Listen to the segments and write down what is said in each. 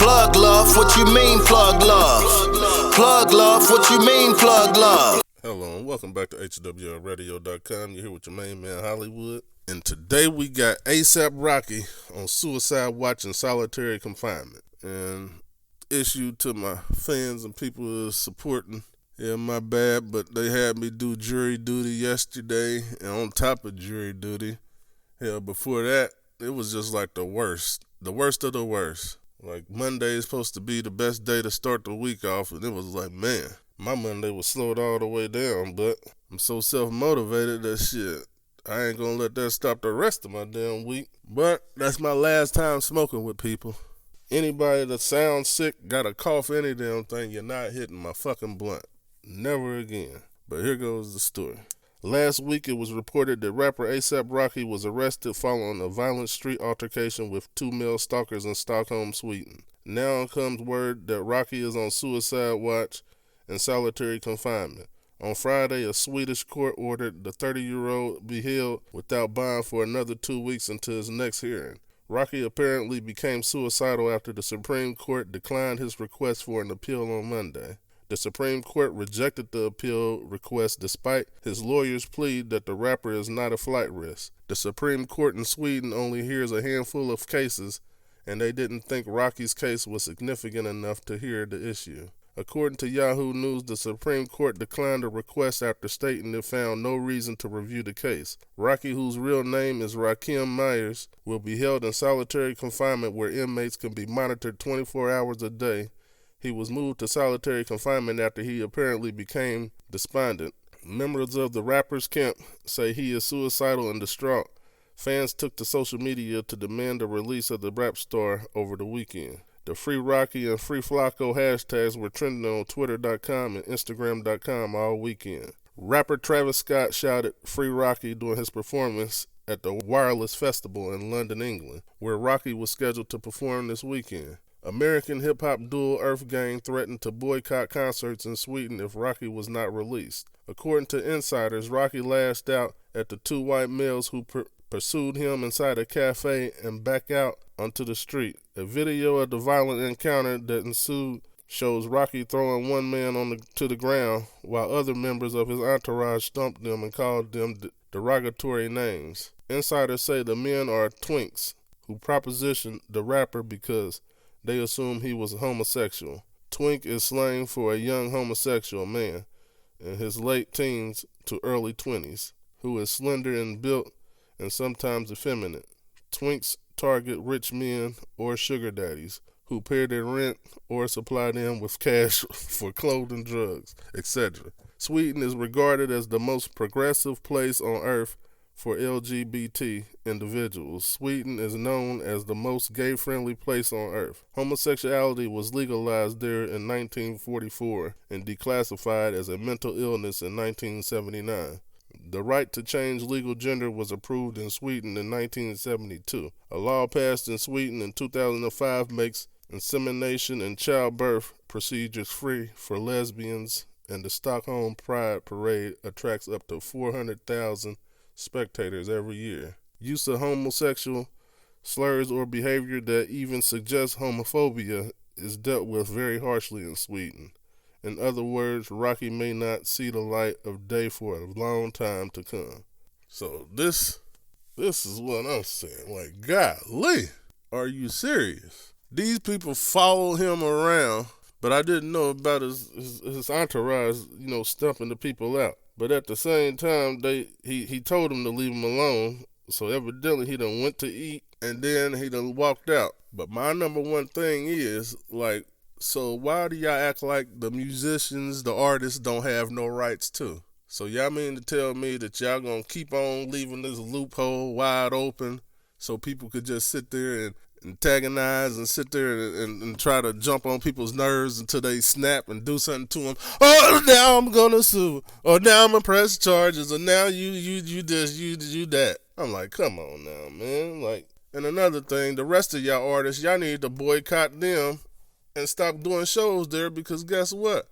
Plug love, what you mean plug love? Plug love, what you mean plug love? Hello and welcome back to HWLRADIO.COM. You're here with your main man Hollywood. And today we got ASAP Rocky on suicide watch and solitary confinement. And issue to my fans and people who are supporting. Yeah, my bad, but they had me do jury duty yesterday, and on top of jury duty, hell, before that, it was just like the worst of the worst. Like, Monday is supposed to be the best day to start the week off, and it was like, man, my Monday was slowed all the way down, but I'm so self-motivated that shit, I ain't gonna let that stop the rest of my damn week. But that's my last time smoking with people. Anybody that sounds sick, got a cough, any damn thing, you're not hitting my fucking blunt. Never again. But here goes the story. Last week, it was reported that rapper ASAP Rocky was arrested following a violent street altercation with two male stalkers in Stockholm, Sweden. Now comes word that Rocky is on suicide watch and solitary confinement. On Friday, a Swedish court ordered the 30-year-old be held without bond for another 2 weeks until his next hearing. Rocky apparently became suicidal after the Supreme Court declined his request for an appeal on Monday. The Supreme Court rejected the appeal request despite his lawyer's plea that the rapper is not a flight risk. The Supreme Court in Sweden only hears a handful of cases, and they didn't think Rocky's case was significant enough to hear the issue. According to Yahoo News, the Supreme Court declined the request after stating it found no reason to review the case. Rocky, whose real name is Rakim Myers, will be held in solitary confinement where inmates can be monitored 24 hours a day. He was moved to solitary confinement after he apparently became despondent. Members of the rapper's camp say he is suicidal and distraught. Fans took to social media to demand the release of the rap star over the weekend. The Free Rocky and Free Flacco hashtags were trending on Twitter.com and Instagram.com all weekend. Rapper Travis Scott shouted Free Rocky during his performance at the Wireless Festival in London, England, where Rocky was scheduled to perform this weekend. American hip-hop duo Earth Gang threatened to boycott concerts in Sweden if Rocky was not released. According to insiders, Rocky lashed out at the two white males who pursued him inside a cafe and back out onto the street. A video of the violent encounter that ensued shows Rocky throwing one man to the ground while other members of his entourage stomped them and called them derogatory names. Insiders say the men are twinks who propositioned the rapper because they assumed he was homosexual. Twink is slang for a young homosexual man in his late teens to early 20s who is slender and built and sometimes effeminate. Twinks target rich men or sugar daddies who pay their rent or supply them with cash for clothing, drugs, etc. Sweden is regarded as the most progressive place on earth for LGBT individuals. Sweden is known as the most gay-friendly place on earth. Homosexuality was legalized there in 1944 and declassified as a mental illness in 1979. The right to change legal gender was approved in Sweden in 1972. A law passed in Sweden in 2005 makes insemination and childbirth procedures free for lesbians, and the Stockholm Pride Parade attracts up to 400,000 spectators every year. Use of homosexual slurs or behavior that even suggests homophobia is dealt with very harshly in Sweden. In other words, Rocky may not see the light of day for a long time to come. So this is what I'm saying. Like, golly, are you serious? These people follow him around, but I didn't know about his entourage, stumping the people out. But at the same time, he told them to leave him alone. So evidently he done went to eat and then he done walked out. But my number one thing is, like, so why do y'all act like the musicians, the artists don't have no rights too? So y'all mean to tell me that y'all gonna keep on leaving this loophole wide open so people could just sit there and antagonize and sit there and try to jump on people's nerves until they snap and do something to them? Oh, now I'm gonna sue, or now I'm gonna press charges, or now you this, you that. I'm like, come on now, man. Like, and another thing, the rest of y'all artists, y'all need to boycott them and stop doing shows there, because guess what?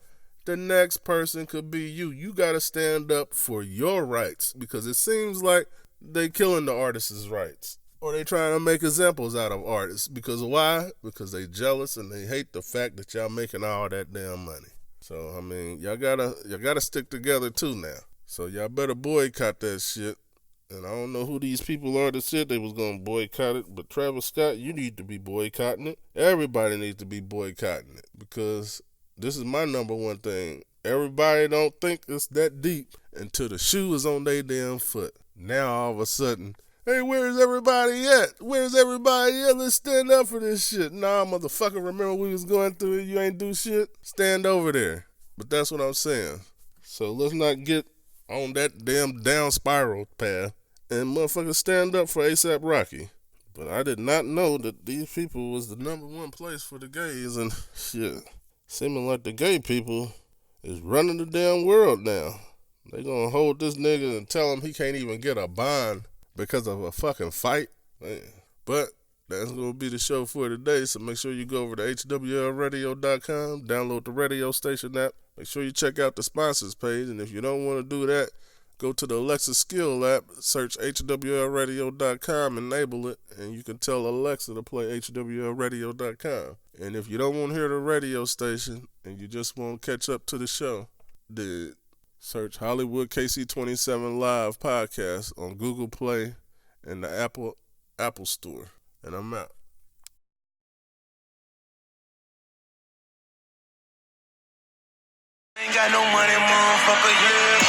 The next person could be you. You got to stand up for your rights, because it seems like they killing the artists' rights or they trying to make examples out of artists. Because why? Because they jealous and they hate the fact that y'all making all that damn money. So I mean, y'all gotta stick together too now. So y'all better boycott that shit. And I don't know who these people are that said they was gonna boycott it, but Travis Scott, you need to be boycotting it. Everybody needs to be boycotting it, because this is my number one thing. Everybody don't think it's that deep until the shoe is on their damn foot. Now all of a sudden, hey, where's everybody at? Where's everybody at? Let's stand up for this shit. Nah, motherfucker, remember we was going through it? You ain't do shit? Stand over there. But that's what I'm saying. So let's not get on that damn down spiral path and motherfuckers stand up for ASAP Rocky. But I did not know that these people was the number one place for the gays, and shit. Seeming like the gay people is running the damn world now. They gonna hold this nigga and tell him he can't even get a bond because of a fucking fight. Man. But that's gonna be the show for today, so make sure you go over to HWLRADIO.com, download the radio station app. Make sure you check out the sponsors page, and if you don't want to do that, go to the Alexa skill app, search HWLRadio.com, enable it, and you can tell Alexa to play HWLRadio.com. And if you don't want to hear the radio station and you just want to catch up to the show, then search Hollywood KC27 Live Podcast on Google Play and the Apple Store. And I'm out. Ain't got no money, motherfucker, yeah.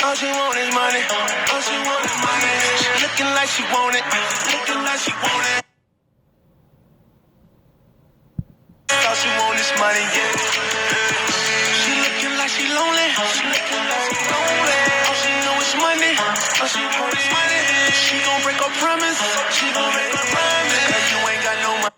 All she want is money. All she want is money. She looking like she want it. Looking like she want it. All she want is money, yeah. She looking like she lonely. She looking like she lonely. All she know is money. All she want is money. She gon' break her promise. She gon' break her promise. Now you ain't got no money.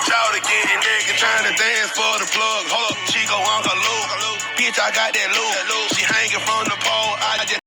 Shout again, nigga, trying to dance for the plug. Hold up, she go Uncle Luke. Bitch, I got that loot. She hanging from the pole. I just